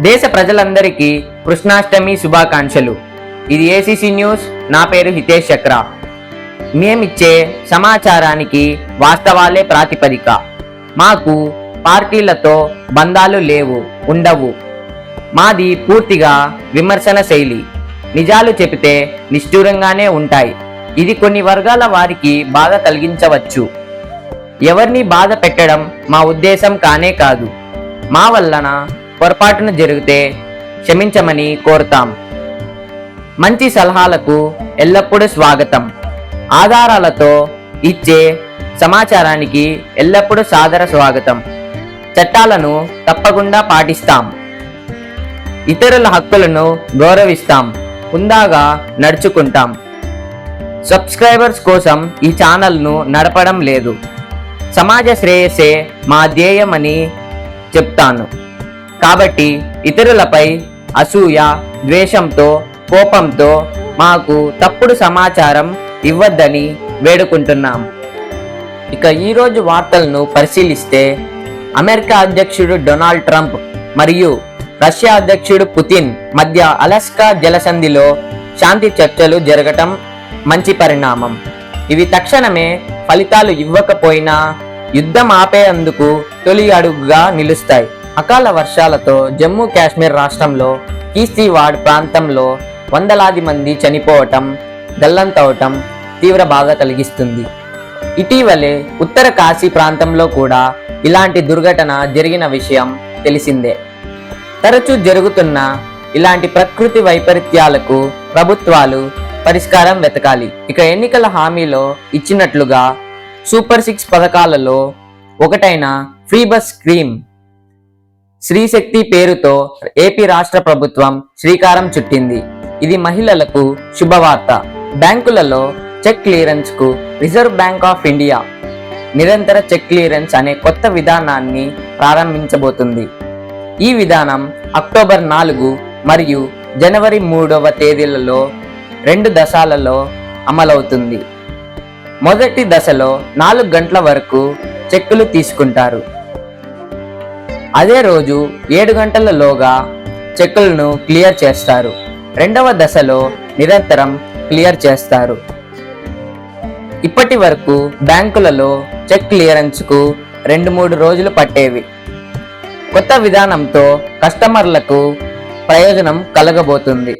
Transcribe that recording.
దేశ ప్రజలందరికీ కృష్ణాష్టమి శుభాకాంక్షలు. ఇది ఏసీసీ న్యూస్. నా పేరు హితేష్ చక్ర. మేమిచ్చే సమాచారానికి వాస్తవాలే ప్రాతిపదిక. మాకు పార్టీలతో బంధాలు లేవు, ఉండవు. మాది పూర్తిగా విమర్శన శైలి. నిజాలు చెబితే నిష్ఠూరంగానే ఉంటాయి. ఇది కొన్ని వర్గాల వారికి బాధ కలిగించవచ్చు. ఎవరిని బాధ పెట్టడం మా ఉద్దేశం కానే కాదు. మా వలన పొరపాటున జరిగితే క్షమించమని కోరుతాం. మంచి సలహాలకు ఎల్లప్పుడూ స్వాగతం. ఆధారాలతో ఇచ్చే సమాచారానికి ఎల్లప్పుడూ సాదర స్వాగతం. చట్టాలను తప్పకుండా పాటిస్తాం. ఇతరుల హక్కులను గౌరవిస్తాం. హుందాగా నడుచుకుంటాం. సబ్స్క్రైబర్స్ కోసం ఈ ఛానల్ను నడపడం లేదు. సమాజ శ్రేయస్సే మా ధ్యేయమని చెప్తాను. కాబట్టి ఇతరులపై అసూయ, ద్వేషంతో, కోపంతో మాకు తప్పుడు సమాచారం ఇవ్వద్దని వేడుకుంటున్నాం. ఇక ఈరోజు వార్తలను పరిశీలిస్తే, అమెరికా అధ్యక్షుడు డొనాల్డ్ ట్రంప్ మరియు రష్యా అధ్యక్షుడు పుతిన్ మధ్య అలస్కా జలసంధిలో శాంతి చర్చలు జరగటం మంచి పరిణామం. ఇవి తక్షణమే ఫలితాలు ఇవ్వకపోయినా యుద్ధం ఆపేందుకు తొలి అడుగుగా నిలుస్తాయి. అకాల వర్షాలతో జమ్మూ కాశ్మీర్ రాష్ట్రంలో కీస్తీవాడ్ ప్రాంతంలో వందలాది మంది చనిపోవటం, గల్లంతవటం తీవ్ర బాధ కలిగిస్తుంది. ఇటీవలే ఉత్తర కాశీ ప్రాంతంలో కూడా ఇలాంటి దుర్ఘటన జరిగిన విషయం తెలిసిందే. తరచూ జరుగుతున్న ఇలాంటి ప్రకృతి వైపరీత్యాలకు ప్రభుత్వాలు పరిష్కారం వెతకాలి. ఇక ఎన్నికల హామీలో ఇచ్చినట్లుగా సూపర్ 6 పథకాలలో ఒకటైన ఫ్రీ బస్ స్కీమ్ శ్రీశక్తి పేరుతో ఏపీ రాష్ట్ర ప్రభుత్వం శ్రీకారం చుట్టింది. ఇది మహిళలకు శుభవార్త. బ్యాంకులలో చెక్ క్లియరెన్స్ కు రిజర్వ్ బ్యాంక్ ఆఫ్ ఇండియా నిరంతర చెక్ క్లియరెన్స్ అనే కొత్త విధానాన్ని ప్రారంభించబోతుంది. ఈ విధానం అక్టోబర్ 4 మరియు జనవరి 3వ తేదీలలో 2 దశలలో అమలవుతుంది. మొదటి దశలో 4 గంటల వరకు చెక్కులు తీసుకుంటారు. అదే రోజు 7 గంటలలోగా చెక్కులను క్లియర్ చేస్తారు. రెండవ దశలో నిరంతరం క్లియర్ చేస్తారు. ఇప్పటి వరకు బ్యాంకులలో చెక్ క్లియరెన్స్కు 2-3 రోజులు పట్టేవి. కొత్త విధానంతో కస్టమర్లకు ప్రయోజనం కలగబోతుంది.